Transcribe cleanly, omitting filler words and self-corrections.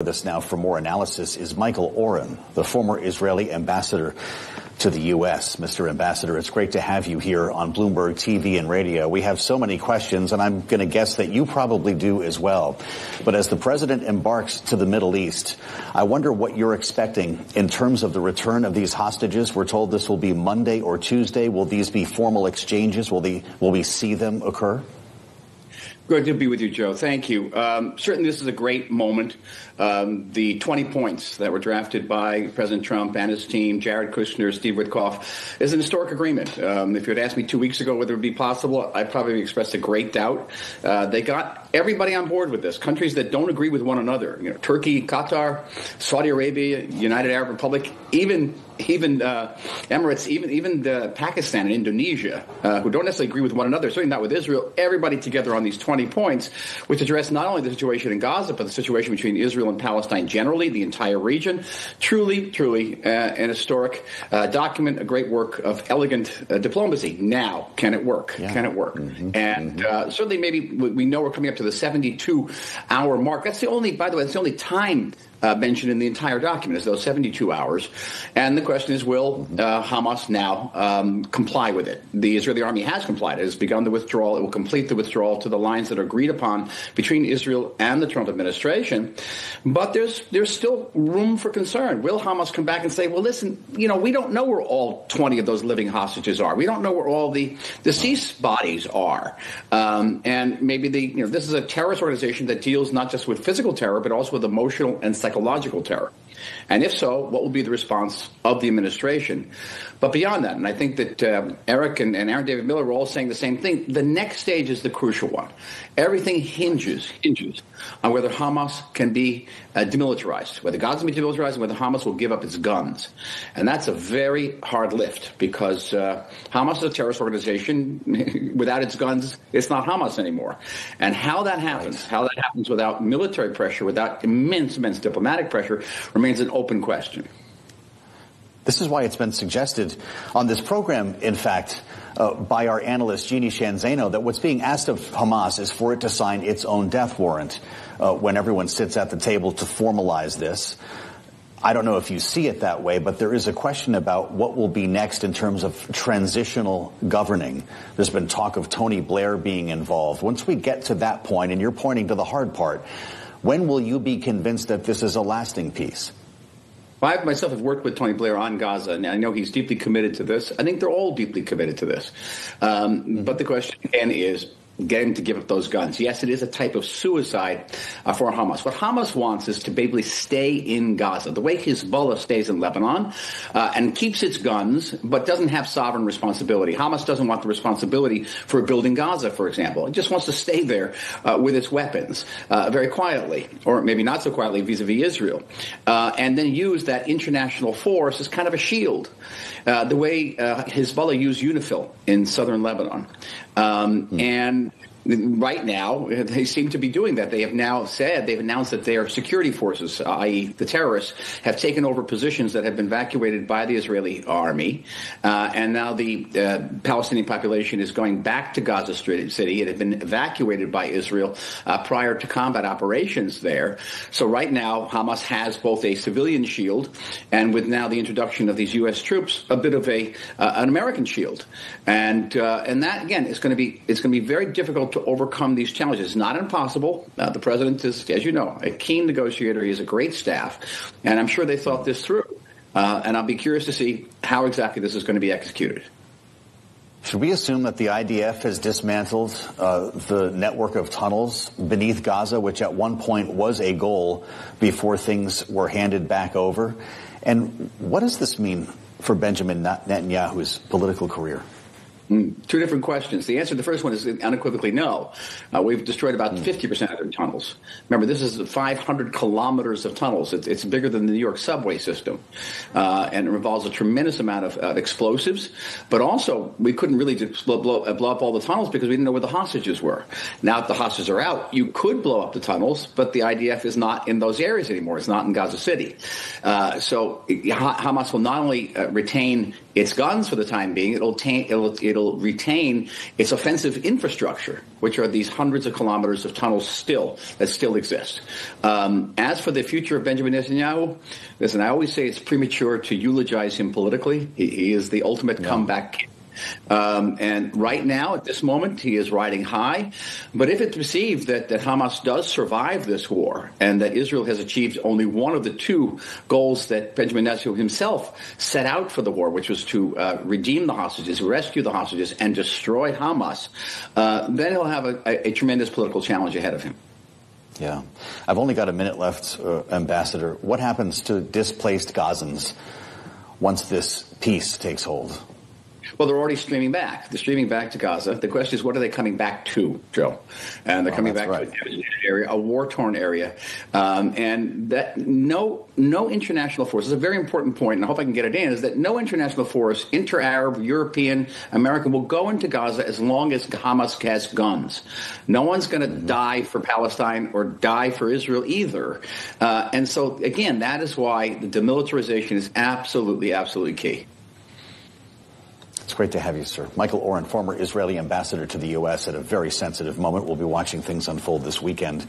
With us now for more analysis is Michael Oren, the former Israeli ambassador to the U.S. Mr. Ambassador, it's great to have you here on Bloomberg TV and radio. We have so many questions, and I'm going to guess that you probably do as well. But as the president embarks to the Middle East, I wonder what you're expecting in terms of the return of these hostages. We're told this will be Monday or Tuesday. Will these be formal exchanges? Will we see them occur? Good to be with you, Joe. Thank you. Certainly, this is a great moment. The 20 points that were drafted by President Trump and his team, Jared Kushner, Steve Witkoff, is an historic agreement. If you had asked me 2 weeks ago whether it would be possible, I probably expressed a great doubt. They got everybody on board with this. Countries that don't agree with one another, Turkey, Qatar, Saudi Arabia, United Arab Republic, even Emirates, even Pakistan and Indonesia, who don't necessarily agree with one another, certainly not with Israel, everybody together on these 20 points, which address not only the situation in Gaza, but the situation between Israel and Palestine generally, the entire region. Truly, an historic document, a great work of elegant diplomacy. Now, can it work? Yeah. Can it work? Mm-hmm. And certainly maybe we know we're coming up to the 72-hour mark. That's the only time mentioned in the entire document is those 72 hours. And the question is, will Hamas now comply with it? The Israeli army has complied. It has begun the withdrawal. It will complete the withdrawal to the lines that are agreed upon between Israel and the Trump administration. But there's still room for concern. Will Hamas come back and say, well, listen, we don't know where all 20 of those living hostages are. We don't know where all the deceased bodies are. And maybe this is a terrorist organization that deals not just with physical terror, but also with emotional and psychological terror. And if so, what will be the response of the administration? But beyond that, and I think that Eric and Aaron David Miller were all saying the same thing, the next stage is the crucial one. Everything hinges on whether Hamas can be demilitarized, whether Gaza can be demilitarized, and whether Hamas will give up its guns. And that's a very hard lift because Hamas is a terrorist organization. Without its guns, it's not Hamas anymore. And how that happens without military pressure, without immense diplomatic pressure, remains an open question. This is why it's been suggested on this program, in fact, by our analyst, Jeannie Shanzano, that what's being asked of Hamas is for it to sign its own death warrant when everyone sits at the table to formalize this. I don't know if you see it that way, but there is a question about what will be next in terms of transitional governing. There's been talk of Tony Blair being involved. Once we get to that point, and you're pointing to the hard part, when will you be convinced that this is a lasting peace? Well, I myself have worked with Tony Blair on Gaza, and I know he's deeply committed to this. I think they're all deeply committed to this. But the question, again, is get him to give up those guns. Yes, it is a type of suicide for Hamas. What Hamas wants is to basically stay in Gaza, the way Hezbollah stays in Lebanon and keeps its guns, but doesn't have sovereign responsibility. Hamas doesn't want the responsibility for building Gaza, for example. It just wants to stay there with its weapons very quietly, or maybe not so quietly vis-a-vis Israel, and then use that international force as kind of a shield, the way Hezbollah used UNIFIL in southern Lebanon. And right now, they seem to be doing that. They have now they've announced that their security forces, i.e. the terrorists, have taken over positions that have been evacuated by the Israeli army. And now the Palestinian population is going back to Gaza City. It had been evacuated by Israel prior to combat operations there. So right now, Hamas has both a civilian shield and with now the introduction of these U.S. troops, a bit of an American shield. And that, again, it's going to be very difficult to overcome these challenges. It's not impossible. The president is, as you know, a keen negotiator. He has a great staff, and I'm sure they thought this through. And I'll be curious to see how exactly this is going to be executed. Should we assume that the IDF has dismantled the network of tunnels beneath Gaza, which at one point was a goal before things were handed back over? And what does this mean for Benjamin Netanyahu's political career? Two different questions. The answer to the first one is unequivocally no. We've destroyed about 50% of their tunnels. Remember, this is 500 kilometers of tunnels. It's bigger than the New York subway system. And it involves a tremendous amount of explosives. But also, we couldn't really just blow up all the tunnels because we didn't know where the hostages were. Now that the hostages are out, you could blow up the tunnels, but the IDF is not in those areas anymore. It's not in Gaza City. So Hamas will not only retain its guns for the time being, it'll it'll retain its offensive infrastructure, which are these hundreds of kilometers of tunnels that still exist. As for the future of Benjamin Netanyahu, listen, I always say it's premature to eulogize him politically. He is the ultimate comeback king. And right now, at this moment, he is riding high. But if it's perceived that Hamas does survive this war and that Israel has achieved only one of the two goals that Benjamin Netanyahu himself set out for the war, which was to redeem the hostages, rescue the hostages, and destroy Hamas, then he'll have a tremendous political challenge ahead of him. Yeah. I've only got a minute left, Ambassador. What happens to displaced Gazans once this peace takes hold? Well, they're already streaming back. They're streaming back to Gaza. The question is, what are they coming back to, Joe? And they're coming back to a devastated area, a war-torn area. And that no international force, this is a very important point, and I hope I can get it in, is that no international force, inter-Arab, European, American, will go into Gaza as long as Hamas has guns. No one's going to die for Palestine or die for Israel either. And so, again, that is why the demilitarization is absolutely, absolutely key. It's great to have you, sir. Michael Oren, former Israeli ambassador to the U.S. at a very sensitive moment. We'll be watching things unfold this weekend.